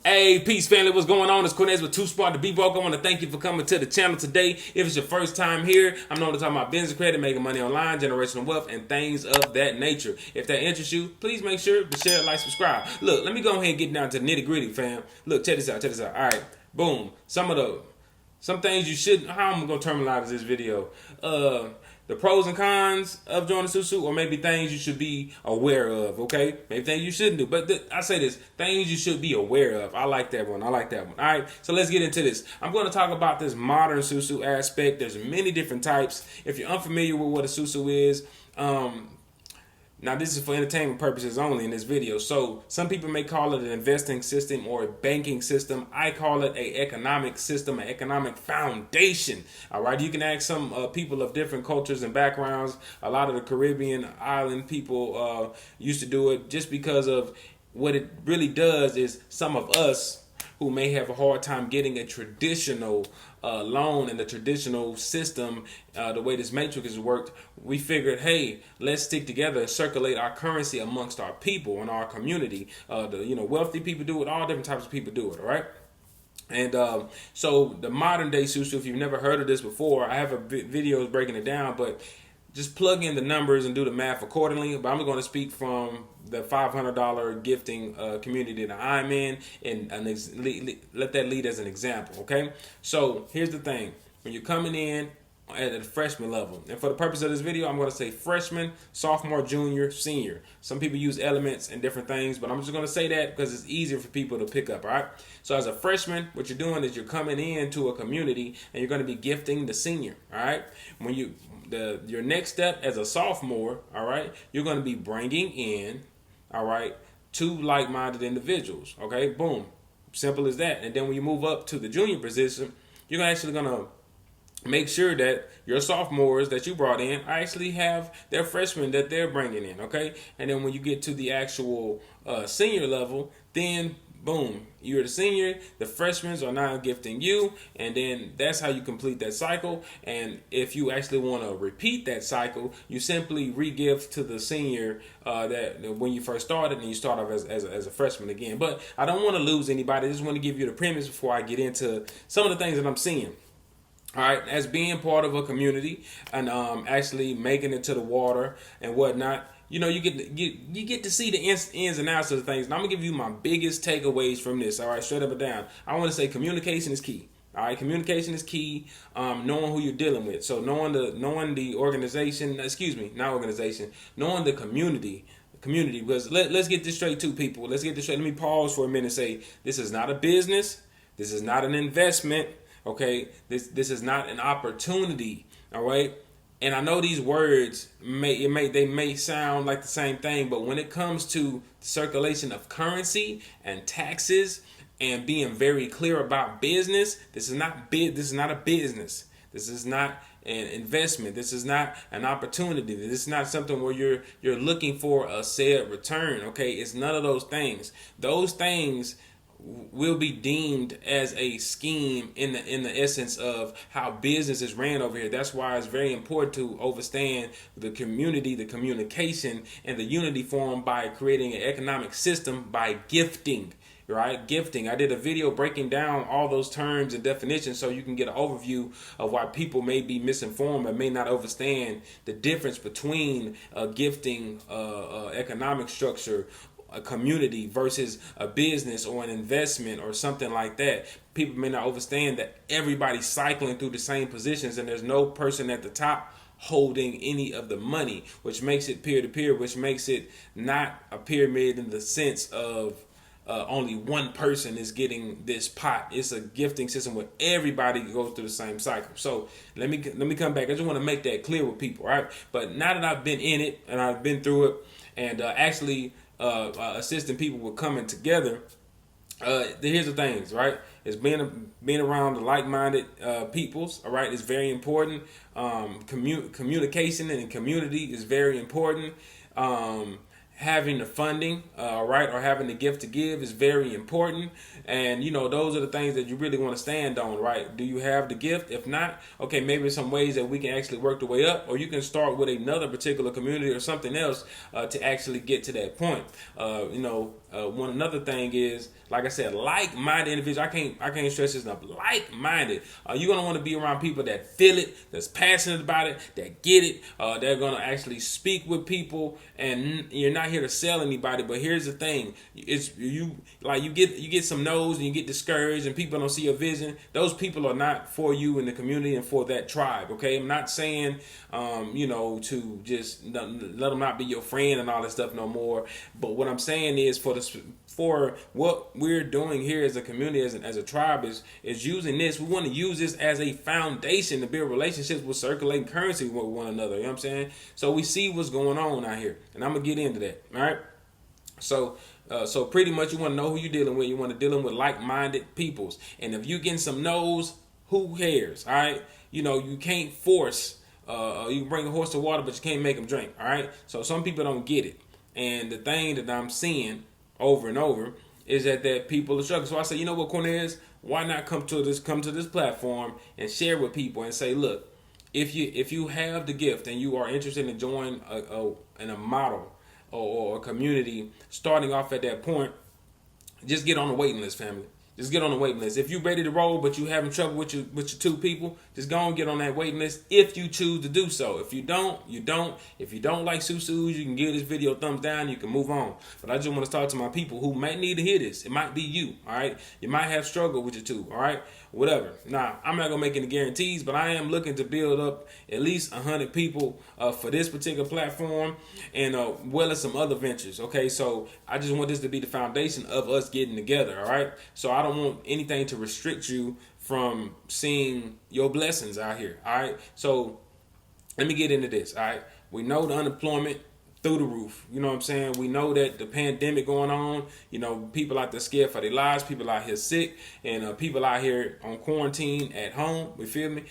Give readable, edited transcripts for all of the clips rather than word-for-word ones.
Hey, peace family, what's going on? It's Cornez with Too Smart to Be Broke. I want to thank you for coming to the channel today. If it's your first time here, I'm known to talk about business credit, making money online, generational wealth, and things of that nature. If that interests you, please make sure to share, like, subscribe. Look, let me go ahead and get down to the nitty gritty, fam. Look, check this out, All right, boom. Some things you shouldn't. How I'm gonna terminalize this video? The pros and cons of joining SuSu, or maybe things you should be aware of, okay? Maybe things you shouldn't do. But I say this, things you should be aware of. I like that one. All right, so let's get into this. I'm going to talk about this modern SuSu aspect. There's many different types. If you're unfamiliar with what a SuSu is, now this is for entertainment purposes only in this video. So some people may call it an investing system or a banking system. I call it an economic system, an economic foundation. All right, you can ask some people of different cultures and backgrounds. A lot of the Caribbean island people used to do it just because of what it really does is some of us who may have a hard time getting a traditional loan in the traditional system, the way this matrix has worked, we figured, hey, let's stick together and circulate our currency amongst our people and our community. Wealthy people do it, all different types of people do it, all right? And so the modern day SuSu, if you've never heard of this before, I have videos breaking it down, but just plug in the numbers and do the math accordingly. But I'm going to speak from the $500 gifting community that I'm in, and let that lead as an example, okay? So here's the thing. When you're coming in at a freshman level, and for the purpose of this video, I'm going to say freshman, sophomore, junior, senior. Some people use elements and different things, but I'm just going to say that because it's easier for people to pick up, all right? So as a freshman, what you're doing is you're coming into a community and you're going to be gifting the senior, all right? When your next step as a sophomore, all right, you're going to be bringing in, all right, two like-minded individuals, okay? Boom. Simple as that. And then when you move up to the junior position, you're actually going to make sure that your sophomores that you brought in actually have their freshmen that they're bringing in, okay? And then when you get to the actual senior level, then boom, you're the senior, the freshmen are now gifting you, and then that's how you complete that cycle. And if you actually want to repeat that cycle, you simply re-gift to the senior that when you first started, and you start off as a freshman again. But I don't want to lose anybody. I just want to give you the premise before I get into some of the things that I'm seeing. All right, as being part of a community and actually making it to the water and whatnot, you know, you get to see the ins and outs of the things. And I'm gonna give you my biggest takeaways from this. All right, straight up and down. I want to say communication is key. All right, communication is key. Knowing who you're dealing with. So knowing the organization. Excuse me, not organization. Knowing the community. Because let's get this straight, too, people. Let's get this straight. Let me pause for a minute and say this is not a business. This is not an investment. Okay, this is not an opportunity. All right, and I know these words may sound like the same thing, but when it comes to the circulation of currency and taxes and being very clear about business, this is not a business. This is not an investment. This is not an opportunity. This is not something where you're looking for a said return. Okay, it's none of those things. Those things will be deemed as a scheme in the essence of how business is ran over here. That's why it's very important to understand the community, the communication, and the unity formed by creating an economic system by gifting. Right? Gifting. I did a video breaking down all those terms and definitions so you can get an overview of why people may be misinformed and may not understand the difference between a gifting economic structure, a community versus a business or an investment or something like that. People may not understand that everybody's cycling through the same positions and there's no person at the top holding any of the money, which makes it peer-to-peer, which makes it not a pyramid in the sense of only one person is getting this pot. It's a gifting system where everybody goes through the same cycle. So let me come back. I just want to make that clear with people, right? But now that I've been in it and I've been through it and actually assisting people with coming together, here's the things, right? It's being around the like-minded peoples, all right, is very important. Communication and community is very important. Having the funding, right, or having the gift to give is very important. And, you know, those are the things that you really want to stand on, right? Do you have the gift? If not, okay, maybe some ways that we can actually work the way up, or you can start with another particular community or something else to actually get to that point. Another thing is like I said, like-minded individuals. I can't stress this enough. Like-minded. You're gonna want to be around people that feel it, that's passionate about it, that get it. They're gonna actually speak with people, and you're not here to sell anybody. But here's the thing: it's you get some no's and you get discouraged, and people don't see your vision. Those people are not for you in the community and for that tribe. Okay, I'm not saying to just let them not be your friend and all that stuff no more. But what I'm saying is for what we're doing here as a community, as a tribe, is using this. We want to use this as a foundation to build relationships with circulating currency with one another. You know what I'm saying? So we see what's going on out here, and I'm gonna get into that. All right. So pretty much you want to know who you're dealing with. You want to dealing with like-minded peoples, and if you getting some no's, who cares? All right. You can't force. You can bring a horse to water, but you can't make them drink. All right. So some people don't get it, and the thing that I'm seeing over and over is that people are struggling. So I say, you know what, Cornez, why not come to this platform and share with people and say, look, if you have the gift and you are interested in joining a model or a community, starting off at that point, just get on the waiting list, family. Just get on the waiting list. If you're ready to roll, but you having trouble with your two people, just go and get on that waiting list if you choose to do so. If you don't, you don't. If you don't like SuSu, you can give this video a thumbs down. You can move on. But I just want to talk to my people who might need to hear this. It might be you, all right? You might have struggled with your two, all right? Whatever. Now, I'm not going to make any guarantees, but I am looking to build up at least 100 people for this particular platform and well as some other ventures, okay? So I just want this to be the foundation of us getting together, all right? So I don't want anything to restrict you from seeing your blessings out here, all right? So let me get into this, all right? We know the unemployment through the roof. You know what I'm saying? We know that the pandemic going on, people out there scared for their lives, people out here sick, and people out here on quarantine at home. You feel me?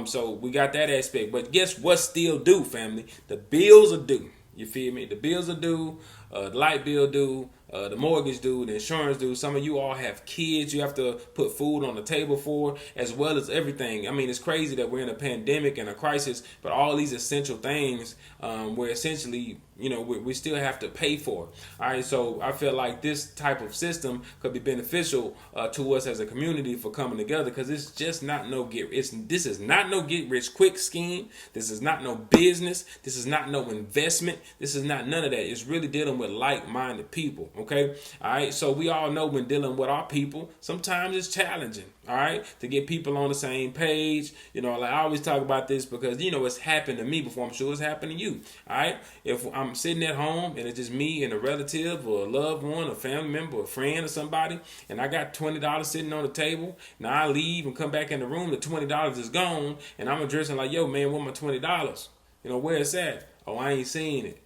So we got that aspect. But guess what still due, family? The bills are due. You feel me? The bills are due, the light bill due, the mortgage due, the insurance due. Some of you all have kids you have to put food on the table for, as well as everything. I mean, it's crazy that we're in a pandemic and a crisis, but all these essential things where essentially, we still have to pay for. All right, so I feel like this type of system could be beneficial to us as a community for coming together, because it's just not this is not no get rich quick scheme. This is not no business. This is not no investment. This is not none of that. It's really dealing with like-minded people. Okay, all right. So we all know when dealing with our people, sometimes it's challenging. All right, to get people on the same page. Like I always talk about this because it's happened to me before. I'm sure it's happened to you. All right, if I'm sitting at home and it's just me and a relative or a loved one, a family member, a friend or somebody, and I got $20 sitting on the table. Now I leave and come back in the room, the $20 is gone, and I'm addressing like, yo, man, where my $20? Where it's at? Oh, I ain't seen it.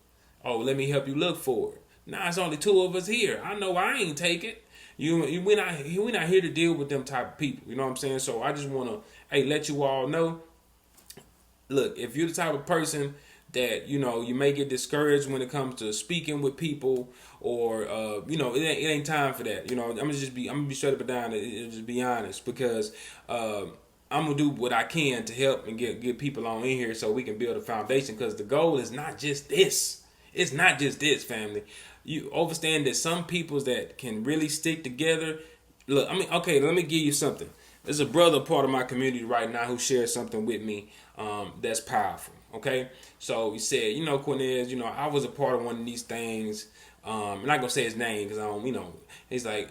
Oh, let me help you look for it. Nah, it's only two of us here. I know I ain't take it. We're not here to deal with them type of people. You know what I'm saying? So I just want to let you all know. Look, if you're the type of person that you may get discouraged when it comes to speaking with people, or it ain't time for that. I'm gonna be straight up and down and just be honest, because I'm gonna do what I can to help and get people on in here so we can build a foundation. Because the goal is not just this. It's not just this, family. You understand that some peoples that can really stick together. Look, okay, let me give you something. There's a brother part of my community right now who shared something with me that's powerful. Okay, so he said, Cornez, I was a part of one of these things. I'm not gonna say his name because I don't, he's like,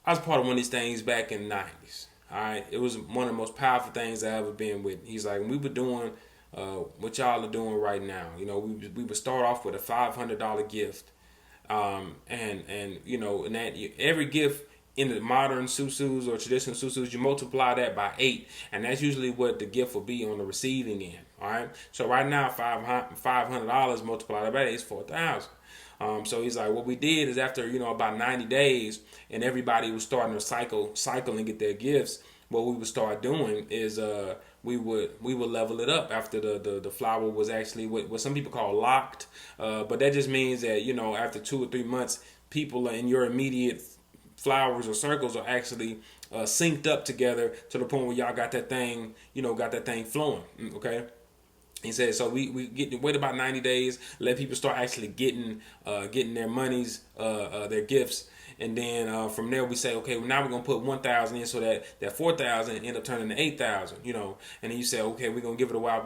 I was part of one of these things back in the 90s. All right, it was one of the most powerful things I ever been with. He's like, we were doing what y'all are doing right now. We would start off with a $500 gift, and that every gift in the modern SuSus or traditional SuSus, you multiply that by 8, and that's usually what the gift will be on the receiving end. All right, so right now $500 multiplied by 8 is $4,000. So he's like, what we did is after about 90 days, and everybody was starting to cycle and get their gifts. What we would start doing is we would level it up after the flower was actually what some people call locked, but that just means that after 2 or 3 months, people in your immediate flowers or circles are actually synced up together to the point where y'all got that thing flowing. Okay. He said, so we wait about 90 days, let people start actually getting their monies, their gifts, and then from there we say, okay, well, now we're gonna put 1,000 in, so that 4,000 end up turning to 8,000, and then you say, okay, we're gonna give it a while,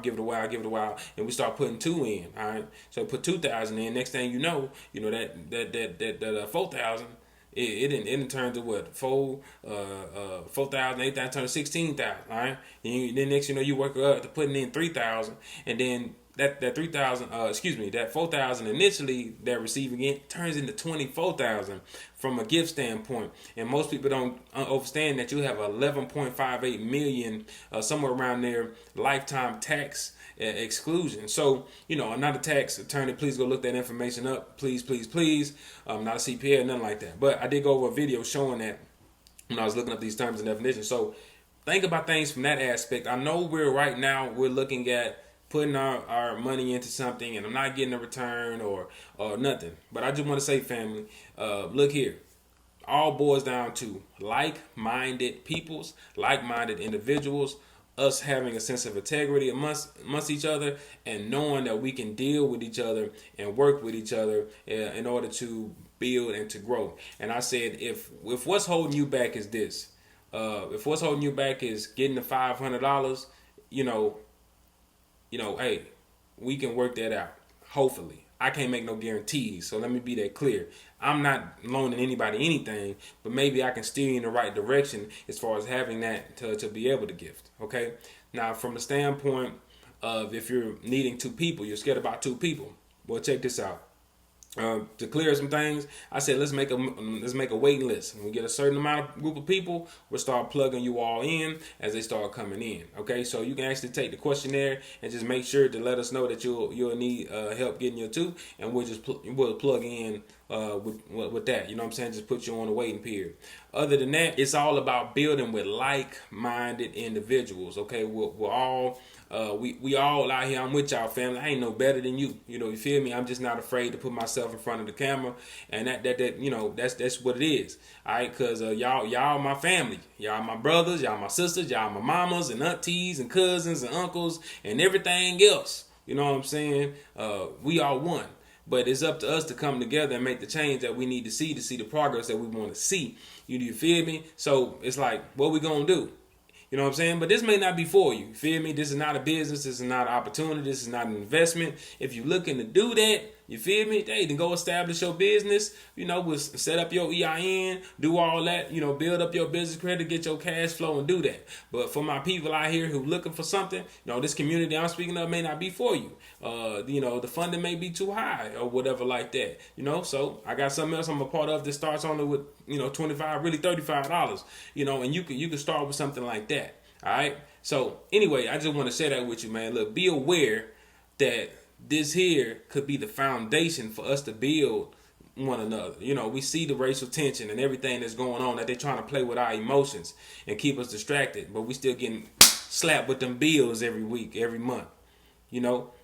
and we start putting 2 in, all right. So put 2,000 in. Next thing you know, that 4,000. It didn't turn to what 4,000, 8,000 turn to 16,000. All right. Then next you work up to putting in 3,000, and then that 3,000, that 4,000 initially that receiving it turns into 24,000 from a gift standpoint. And most people don't understand that you have 11.58 million, somewhere around there, lifetime tax exclusion. So, not a tax attorney, please go look that information up. Please, please, please. Not a CPA or nothing like that. But I did go over a video showing that when I was looking up these terms and definitions. So think about things from that aspect. I know we're looking at putting our money into something and I'm not getting a return or nothing. But I just want to say, family, look here. All boils down to like-minded peoples, like-minded individuals, us having a sense of integrity amongst each other, and knowing that we can deal with each other and work with each other in order to build and to grow. And I said, if what's holding you back is this, if what's holding you back is getting the $500, hey, we can work that out. Hopefully. I can't make no guarantees, so let me be that clear. I'm not loaning anybody anything, but maybe I can steer you in the right direction as far as having that to be able to gift. Okay? Now, from the standpoint of if you're needing 2 people, you're scared about 2 people. Well, check this out. To clear some things, I said let's make a waiting list. When we get a certain group of people, we'll start plugging you all in as they start coming in. Okay, so you can actually take the questionnaire and just make sure to let us know that you'll need help getting your 2, and we'll plug in with that. You know what I'm saying? Just put you on a waiting period. Other than that, it's all about building with like-minded individuals. Okay, we're all. We all out here. I'm with y'all, family. I ain't no better than you. You feel me? I'm just not afraid to put myself in front of the camera, and that's what it is. All right, cause y'all my family. Y'all my brothers. Y'all my sisters. Y'all my mamas and aunties and cousins and uncles and everything else. You know what I'm saying? We all one. But it's up to us to come together and make the change that we need to see the progress that we want to see. You feel me? So it's like, what we gonna do? You know what I'm saying? But this may not be for you. You feel me? This is not a business. This is not an opportunity. This is not an investment. If you're looking to do that, you feel me? Hey, then go establish your business. Set up your EIN, do all that. Build up your business credit, get your cash flow, and do that. But for my people out here who looking for something, this community I'm speaking of may not be for you. The funding may be too high or whatever like that. So I got something else I'm a part of that starts only with $25, really $35. And you can start with something like that. All right. So anyway, I just want to share that with you, man. Look, be aware that this here could be the foundation for us to build one another. We see the racial tension and everything that's going on, that they're trying to play with our emotions and keep us distracted, but we still getting slapped with them bills every week, every month.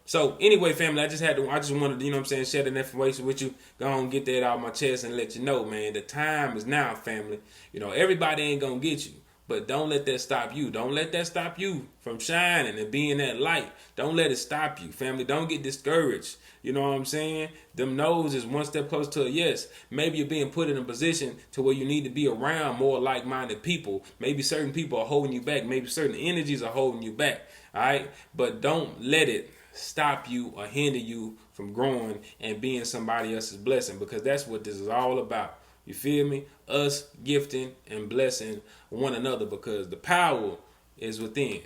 So anyway, family, I just wanted to, share that information with you. Go on and get that out of my chest and let you know, man, the time is now, family. Everybody ain't gonna get you. But don't let that stop you. Don't let that stop you from shining and being that light. Don't let it stop you, family. Don't get discouraged. You know what I'm saying? Them no's is one step closer to a yes. Maybe you're being put in a position to where you need to be around more like-minded people. Maybe certain people are holding you back. Maybe certain energies are holding you back. All right? But don't let it stop you or hinder you from growing and being somebody else's blessing, because that's what this is all about. You feel me? Us gifting and blessing one another, because the power is within.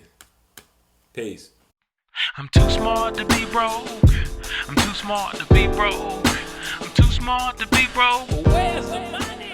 Peace. I'm too smart to be broke. I'm too smart to be broke. I'm too smart to be broke. Where's the money?